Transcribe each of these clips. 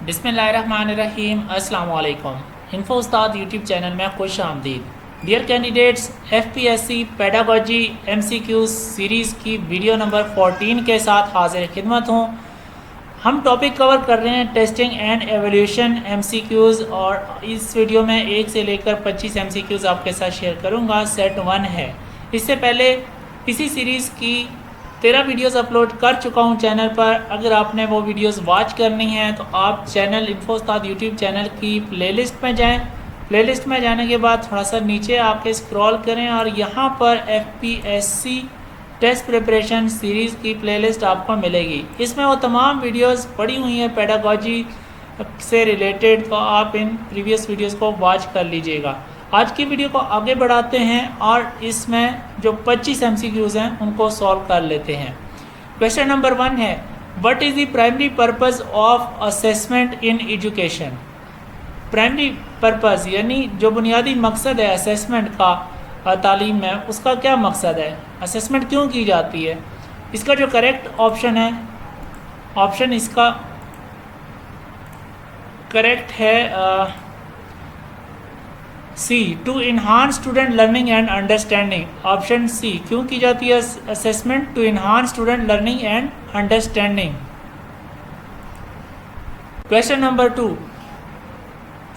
बिस्मिल्लाहिर्रहमानिर्रहीम अस्सलाम वालेकुम। इन्फो उस्ताद यूट्यूब चैनल में खुश आमदीद। Dear candidates, FPSC pedagogy MCQ series की वीडियो नंबर 14 के साथ हाजिर खिदमत हूँ। हम टॉपिक कवर कर रहे हैं टेस्टिंग एंड एवोल्यूशन MCQs, और इस वीडियो में 1 से लेकर 25 MCQs आपके साथ शेयर करूँगा। सेट 1 है। इससे पहले इसी सीरीज़ की 13 वीडियोस अपलोड कर चुका हूं चैनल पर। अगर आपने वो वीडियोस वॉच करनी है तो आप चैनल इन्फो उस्ताद यूट्यूब चैनल की प्लेलिस्ट में जाएं। प्लेलिस्ट में जाने के बाद थोड़ा सा नीचे आके स्क्रॉल करें और यहाँ पर FPSC टेस्ट प्रिपरेशन सीरीज़ की प्लेलिस्ट आपको मिलेगी। इसमें वो तमाम वीडियोस पड़ी हुई हैं पेडागोजी से रिलेटेड, तो आप इन प्रीवियस वीडियोस को वॉच कर लीजिएगा। आज की वीडियो को आगे बढ़ाते हैं और इसमें जो 25 MCQs हैं उनको सॉल्व कर लेते हैं। क्वेश्चन नंबर 1 है, what is the primary purpose of assessment in education. Primary purpose यानी जो बुनियादी मकसद है असेसमेंट का तालीम में, उसका क्या मकसद है, असेसमेंट क्यों की जाती है। इसका जो करेक्ट ऑप्शन है, ऑप्शन इसका करेक्ट है C, to enhance student learning and understanding. Option C, क्यों की जाती है assessment, to enhance student learning and understanding. Question number 2,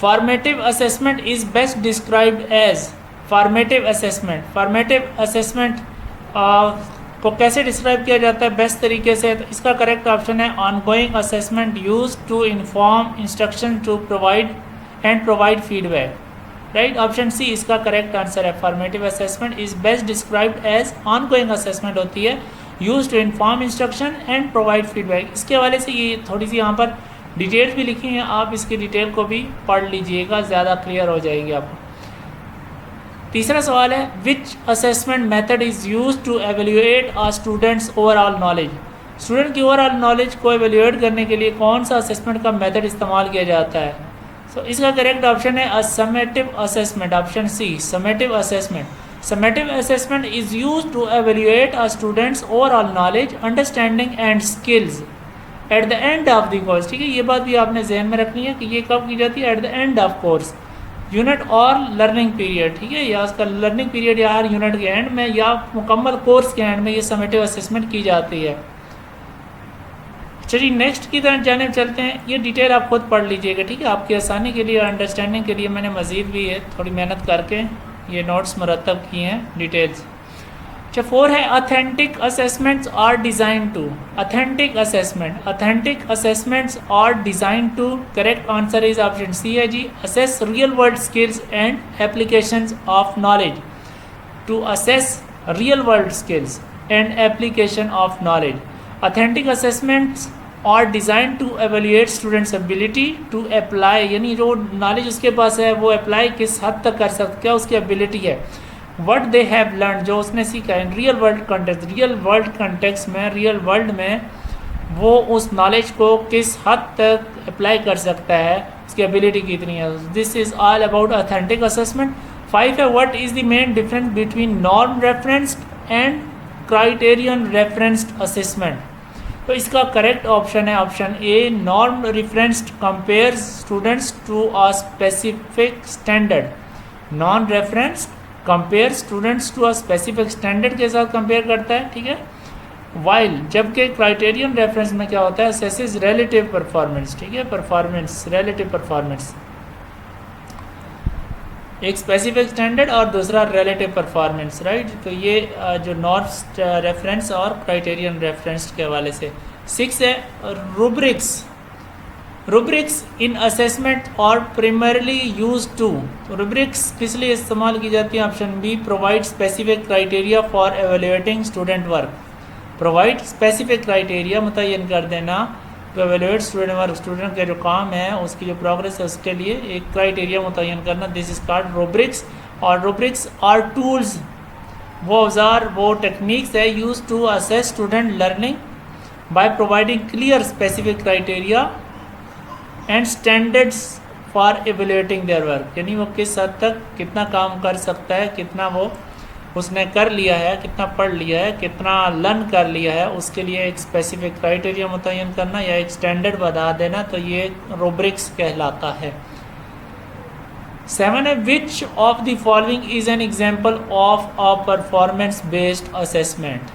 formative assessment is best described as. Formative assessment को कैसे डिस्क्राइब किया जाता है बेस्ट तरीके से, तो इसका करेक्ट ऑप्शन है ongoing assessment use to inform instruction to provide feedback. Right, option C इसका करेक्ट आंसर है। Formative assessment is best described as ongoing assessment होती है use to inform instruction and provide feedback. इसके हवाले से ये थोड़ी सी यहाँ पर डिटेल्स भी लिखी हैं, आप इसकी डिटेल को भी पढ़ लीजिएगा, ज़्यादा क्लियर हो जाएगी आपको। तीसरा सवाल है, which assessment method is use to evaluate a students overall knowledge. Student की ओवरऑल नॉलेज को एवेल्यूएट करने के लिए कौन सा असेसमेंट का मेथड इस्तेमाल किया जाता है। तो इसका करेक्ट ऑप्शन है summative assessment. Option C, summative assessment. Summative assessment is use to evaluate a students overall knowledge, understanding and skills at the end of the course. ठीक है, ये बात भी आपने जहन में रखनी है कि ये कब की जाती है, eight the end of course, unit और लर्निंग पीरियड। ठीक है, या उसका लर्निंग पीरियड या हर यूनिट के एंड में या मुकम्मल कोर्स के एंड में ये समेटिव असेसमेंट की जाती है। चलिए नेक्स्ट की तरफ जाने चलते हैं। ये डिटेल आप खुद पढ़ लीजिएगा, ठीक है, आपकी आसानी के लिए और अंडरस्टैंडिंग के लिए मैंने मज़ीद भी है थोड़ी मेहनत करके ये नोट्स मुरतब किए हैं डिटेल्स। अच्छा, 4 है, authentic assessments are design to. Authentic assessments are design to. Correct answer is option C है जी, assess real world skills and applications of knowledge. To assess real world skills and application of knowledge. Authentic assessments are design to evaluate students ability to apply, यानी जो knowledge उसके पास है वो apply किस हद तक कर सकते, क्या उसकी एबिलिटी है। व्हाट दे हैव लर्न, जो उसने सीखा है। Real world context, real world context में, रियल वर्ल्ड में वो उस नॉलेज को किस हद तक अप्लाई कर सकता है, उसकी एबिलिटी कितनी है। This is all about authentic assessment. 5 है, what is the main difference between norm referenced and criterion referenced assessment. तो इसका करेक्ट ऑप्शन है option A, norm referenced compares students to a specific standard. Non referenced compare students to a specific standard के साथ compare करता है, ठीक है। While, जबकि क्राइटेरियन रेफरेंस में क्या होता है, असेसेस रिलेटिव परफॉर्मेंस। ठीक है, परफॉर्मेंस, रिलेटिव परफॉर्मेंस, एक स्पेसिफिक स्टैंडर्ड और दूसरा रिलेटिव परफॉर्मेंस। राइट, तो ये जो नॉर्थ रेफरेंस और क्राइटेरियन रेफरेंस के हवाले से। 6 है, rubrics in assessment are primarily use to. Rubrics किस लिए इस्तेमाल की जाती है। Option B, provide specific criteria for evaluating student work. Provide specific criteria मुतय्यन कर देना तो एवेल्यूएट स्टूडेंट वर्क, स्टूडेंट का जो काम है उसकी जो प्रोग्रेस है उसके लिए एक क्राइटेरिया मुतय्यन करना, दिस इज कॉल्ड रुब्रिक्स। और रुब्रिक्स आर टूल्स, वो औजार, वो टेक्निक्स है use to assess student learning by providing clear specific criteria and standards for evaluating their work, यानी वो किस हद तक कितना काम कर सकता है, कितना वो उसने कर लिया है, कितना पढ़ लिया है, कितना लर्न कर लिया है, उसके लिए एक स्पेसिफिक क्राइटेरिया मुतय्यन करना या एक स्टैंडर्ड बता देना, तो ये रूब्रिक्स कहलाता है। 7 है विच of the following is an example of a performance based assessment.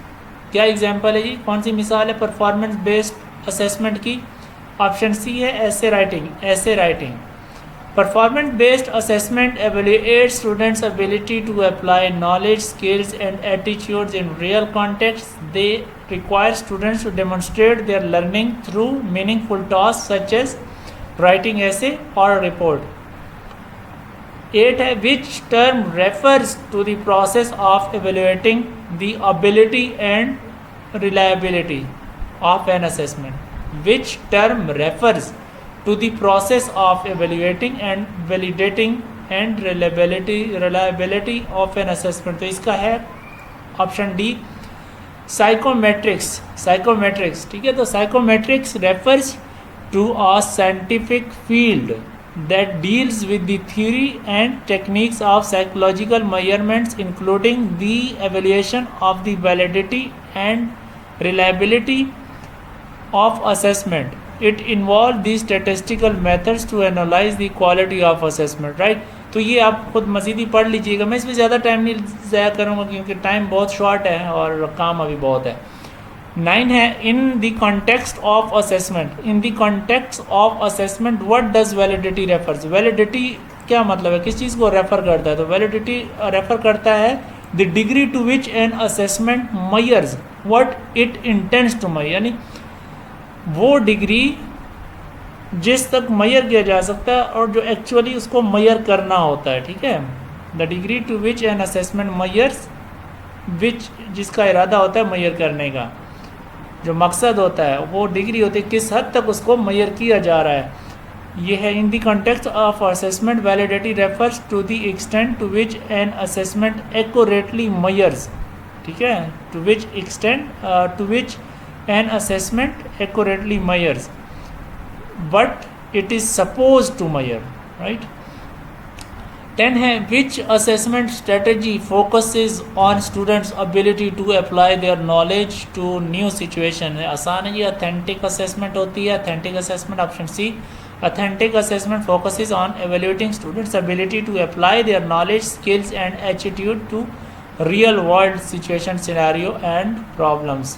क्या एग्जाम्पल है जी, कौन सी मिसाल है परफॉर्मेंस बेस्ड असेसमेंट की? ऑप्शन सी है ऐसे राइटिंग। ऐसे writing performance based assessment evaluates students' ability to apply knowledge, skills and attitudes in real contexts. They require students to demonstrate their learning through meaningful tasks such as writing essay or report. 8 है which term refers to the process of evaluating the ability and reliability of an assessment. Which term refers to the process of evaluating and validating and reliability of an assessment? तो इसका है option D psychometrics. Psychometrics, ठीक है। तो psychometrics refers to a scientific field that deals with the theory and techniques of psychological measurements, including the evaluation of the validity and reliability of assessment. It involves the statistical methods to analyze the quality of assessment, right? तो ये आप खुद मज़ीद ही पढ़ लीजिएगा, मैं इसमें ज़्यादा टाइम नहीं ज़ाया करूँगा क्योंकि टाइम बहुत शॉर्ट है और काम अभी बहुत है। 9 है in the context of assessment. In the context of assessment what does validity refers. Validity क्या मतलब है, किस चीज़ को रेफ़र करता है? तो वैलिडिटी रेफ़र करता है the degree to which an assessment measures what it intends to measure, यानी वो डिग्री जिस तक मेजर किया जा सकता है और जो एक्चुअली उसको मेजर करना होता है, ठीक है। The degree to which an assessment measures, which जिसका इरादा होता है मेजर करने का, जो मकसद होता है वो डिग्री होती है किस हद तक उसको मेजर किया जा रहा है। ये है in the context of assessment validity refers to the extent to which an assessment accurately measures, ठीक है, to which extent to which an assessment accurately measures but it is suppose to measure, right. 10 है which assessment strategy focuses on students ability to apply their knowledge to new situation. आसान है ये, authentic assessment होती है। Authentic assessment option C. Authentic assessment focuses on evaluating students ability to apply their knowledge, skills and attitude to real world situation, scenario and problems.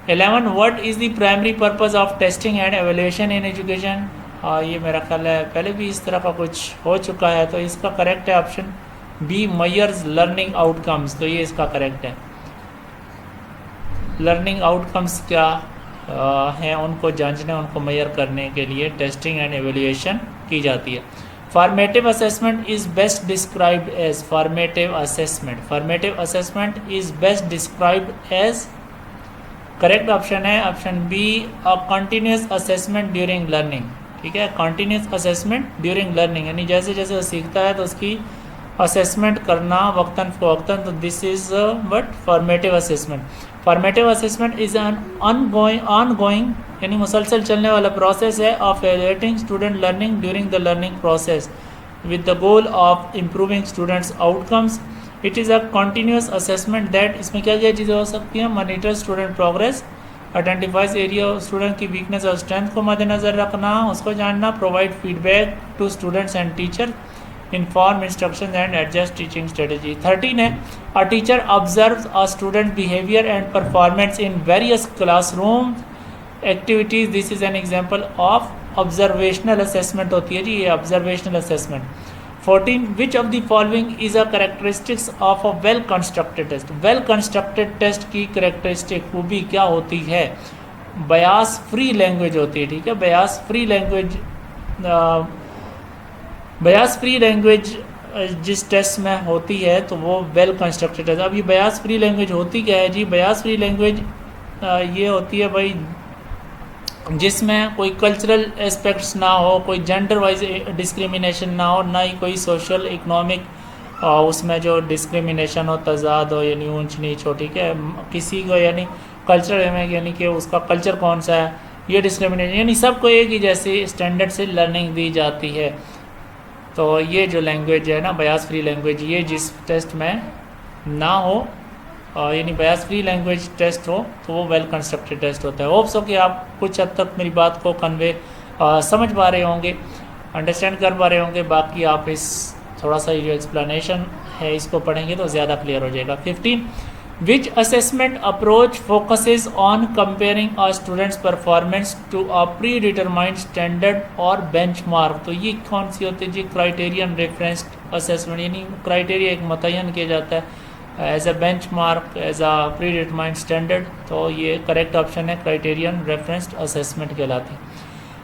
11 what is the primary purpose of testing and evaluation in education. ये मेरा ख्याल है पहले भी इस तरह का कुछ हो चुका है, तो इसका करेक्ट है option B measures learning outcomes. तो ये इसका करेक्ट है। लर्निंग आउटकम्स क्या हैं, उनको जांचने, उनको मेजर करने के लिए टेस्टिंग एंड एवेल्यूएशन की जाती है। Formative assessment is best described as. Formative assessment is best described as, correct option है option B a continuous assessment during learning, ठीक है। कंटिन्यूस असेसमेंट ड्यूरिंग लर्निंग, यानी जैसे जैसे वो सीखता है तो उसकी असेसमेंट करना वक्तन फ़वक्तन, तो this is what formative assessment. Formative assessment is an ongoing यानी मुसलसल चलने वाला प्रोसेस है of evaluating student learning during the learning process with the goal of improving students outcomes. It is a continuous assessment that, इसमें क्या क्या चीज़ें हो सकती हैं, monitor student progress, identifies area student की वीकनेस और स्ट्रेंथ को मद्देनज़र रखना, उसको जानना, provide feedback to students and teacher, inform instruction and adjust teaching strategy. 13 है a teacher observes a student behaviour and performance in various classroom activities. This is an example of observational assessment होती है जी, ये observational assessment. 14 which of the following is a characteristics of a well constructed test. Well constructed test की characteristic खूबी क्या होती है, Beas free language होती है, ठीक है। बयास फ्री लैंग्वेज जिस टेस्ट में होती है तो वो वेल कंस्ट्रक्टेड है। अब ये बयास फ्री लैंग्वेज होती क्या है जी, बयास फ्री लैंग्वेज ये होती है भाई जिसमें कोई कल्चरल एस्पेक्ट्स ना हो, कोई जेंडर वाइज डिस्क्रिमिनेशन ना हो, ना ही कोई सोशल इकोनॉमिक उसमें जो डिस्क्रिमिनेशन हो, तजाद हो, यानी ऊंच नीच हो, ठीक है। किसी को यानी कल्चर में यानी कि उसका कल्चर कौन सा है, ये डिस्क्रिमिनेशन, यानी सबको एक ही जैसे स्टैंडर्ड से लर्निंग दी जाती है। तो ये जो लैंग्वेज है ना, बयास फ्री लैंग्वेज, ये जिस टेस्ट में ना हो, यानी बायस फ्री लैंग्वेज टेस्ट हो, तो वो वेल कंस्ट्रक्टेड टेस्ट होता है। होप्स हो कि आप कुछ हद तक मेरी बात को कन्वे समझ पा रहे होंगे, अंडरस्टैंड कर पा रहे होंगे। बाकी आप इस थोड़ा सा जो एक्सप्लेनेशन है इसको पढ़ेंगे तो ज़्यादा क्लियर हो जाएगा। 15 which assessment approach focuses on comparing a student's performance to a predetermined standard और बेंचमार्क। तो ये कौन सी होती है जी? क्राइटेरियन रेफरेंस्ड असेसमेंट, यानी क्राइटेरिया एक मुतय्यन किया जाता है as a benchmark, as a predetermined standard. तो ये करेक्ट ऑप्शन है, क्राइटेरियन रेफरेंस्ड असेसमेंट कहलाती है।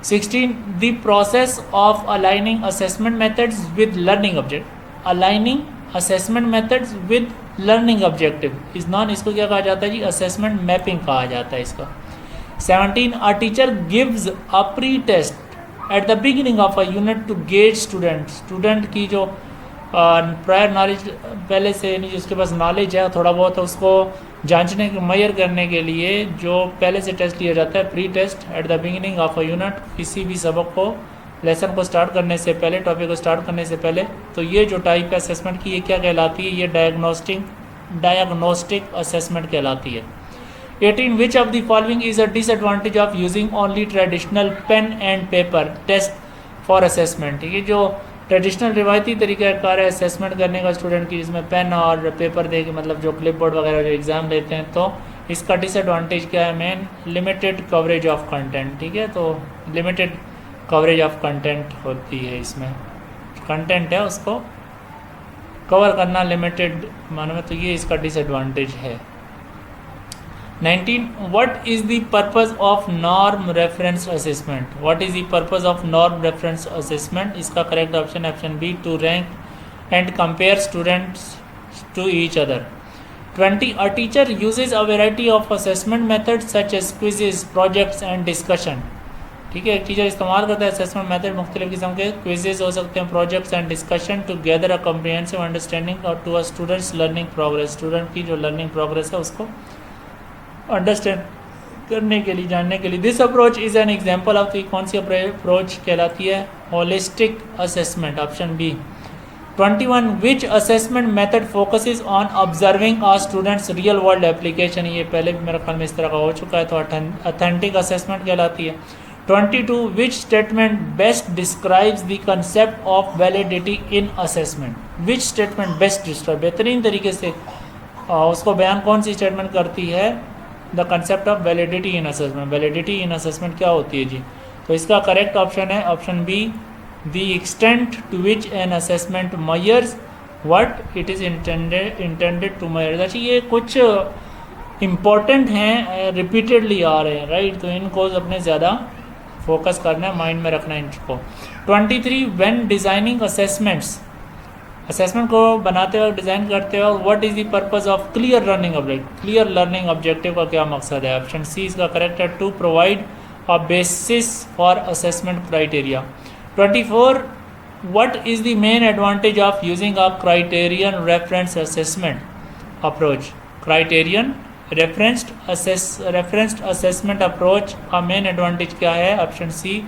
16 the process of aligning assessment methods with learning objective. Aligning assessment methods with learning objective is non, इसको क्या कहा जाता है जी? असेसमेंट मैपिंग कहा जाता है इसका। 17 a teacher gives a pre test at the beginning of a unit to gauge student की जो प्रायर नॉलेज पहले से, यानी जिसके पास नॉलेज है थोड़ा बहुत, उसको जांचने के मेजर करने के लिए जो पहले से टेस्ट लिया जाता है, pre test at the beginning of a unit, किसी भी सबक को, लेसन को स्टार्ट करने से पहले, टॉपिक को स्टार्ट करने से पहले। तो ये जो टाइप है असेसमेंट की, ये क्या कहलाती है? ये डायग्नोस्टिक असेसमेंट कहलाती है। 18 which of the following is a disadvantage of using only traditional pen and paper test for assessment. ये जो ट्रेडिशनल रिवायती तरीक़ाकार है असेसमेंट करने का स्टूडेंट की, जिसमें पेन और पेपर दे के, मतलब जो क्लिप बोर्ड वगैरह जो एग्ज़ाम लेते हैं, तो इसका डिसएडवांटेज क्या है? Main limited coverage of content. ठीक है, तो लिमिटेड कवरेज ऑफ कंटेंट होती है, इसमें कंटेंट है उसको कवर करना लिमिटेड मानो में, तो ये इसका डिसएडवांटेज है। 19 what is the purpose of norm reference assessment. What is the purpose of norm reference assessment? इसका करेक्ट ऑप्शन है option B, to rank and compare students to each other. 20 a teacher uses a variety of assessment methods such as quizzes, projects and discussion. ठीक है, एक teacher इस्तेमाल करता है assessment method, मुख्तलिफ किस्म के क्विजेज हो सकते हैं, projects and discussion, to gather a comprehensive understanding और to a students learning progress. Student की जो लर्निंग प्रोग्रेस है उसको अंडरस्टैंड करने के लिए, जानने के लिए। This approach is an example of the, कौन सी अप्रोच कहलाती है? Holistic assessment, option B. 21 which assessment method focuses on observing a student's real world application. ये पहले भी मेरे ख्याल में इस तरह का हो चुका है, तो ऑथेंटिक असेसमेंट कहलाती है। 22 which statement best describes the concept of validity in assessment. Which statement best describe, बेहतरीन तरीके से उसको बयान कौन सी स्टेटमेंट करती है? The concept of validity in assessment. Validity in assessment क्या होती है जी? तो इसका करेक्ट ऑप्शन है option B, the extent to which an assessment measures what it is intended to measure. अच्छा, ये कुछ इम्पॉर्टेंट हैं, रिपीटेडली आ रहे हैं, राइट? तो इनको अपने ज़्यादा फोकस करना है, माइंड में रखना है इनको। 23 व्हेन डिज़ाइनिंग असेसमेंट्स, असेसमेंट को बनाते वक्त, डिज़ाइन करते वक्त, what is the purpose of clear learning objective. Clear learning objective का क्या मकसद है? ऑप्शन सी इसका करेक्ट है, to provide a basis for assessment criteria. 24 what is the main advantage of using a criterion reference assessment approach. Criterion referenced assessment approach का main advantage क्या है? Option C,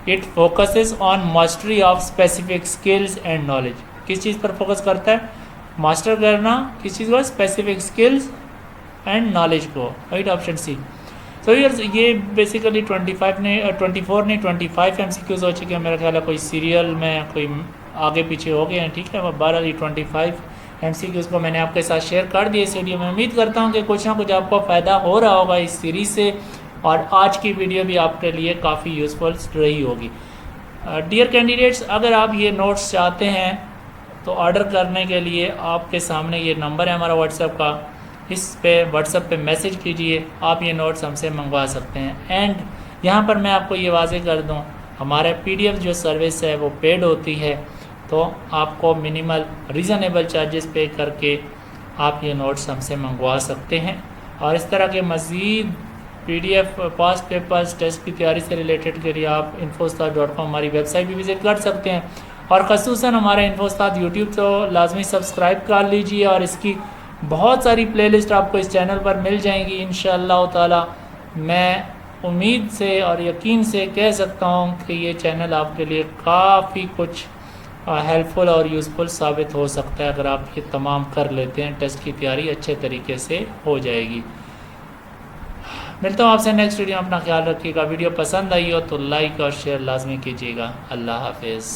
it focuses on mastery of specific skills and knowledge. किस चीज़ पर focus करता है? Master करना किस चीज़ को? स्पेसिफिक स्किल्स एंड नॉलेज को, राइट? Option C. सो ये बेसिकली 24 ने 25 MCQs हो चुके हैं मेरा ख्याल है, कोई सीरियल में कोई आगे पीछे हो गए हैं। ठीक है, 12 25 MCQs को मैंने आपके साथ शेयर कर दिया इस वीडियो में। उम्मीद करता हूँ कि कुछ ना कुछ आपको फ़ायदा हो रहा होगा इस सीरीज़ से, और आज की वीडियो भी आपके लिए काफ़ी यूज़फुल रही होगी। डियर कैंडिडेट्स, अगर आप ये नोट्स चाहते हैं तो ऑर्डर करने के लिए आपके सामने ये नंबर है हमारा व्हाट्सएप का, इस पे व्हाट्सएप पे मैसेज कीजिए, आप ये नोट्स हमसे मंगवा सकते हैं। एंड यहाँ पर मैं आपको ये वाज़ेह कर दूँ, हमारे PDF जो सर्विस है वो पेड होती है, तो आपको मिनिमल रीज़नेबल चार्जेस पे करके आप ये नोट्स हमसे मंगवा सकते हैं। और इस तरह के मज़ीद PDF पास्ट पेपर्स टेस्ट की तैयारी से रिलेटेड के लिए आप infostat.com हमारी वेबसाइट भी विज़िट कर सकते हैं। और ख़ुसूसन हमारे इन्फोस्ताद यूट्यूब तो लाजमी सब्सक्राइब कर लीजिए, और इसकी बहुत सारी प्लेलिस्ट आपको इस चैनल पर मिल जाएंगी इंशाअल्लाह ताला। मैं उम्मीद से और यकीन से कह सकता हूँ कि ये चैनल आपके लिए काफ़ी कुछ हेल्पफुल और यूज़फुल साबित हो सकता है। अगर आप ये तमाम कर लेते हैं टेस्ट की तैयारी अच्छे तरीके से हो जाएगी। मिलता हूँ आपसे नेक्स्ट वीडियो में। अपना ख्याल रखिएगा। वीडियो पसंद आई हो तो लाइक और शेयर लाजमी कीजिएगा। अल्लाह हाफिज़।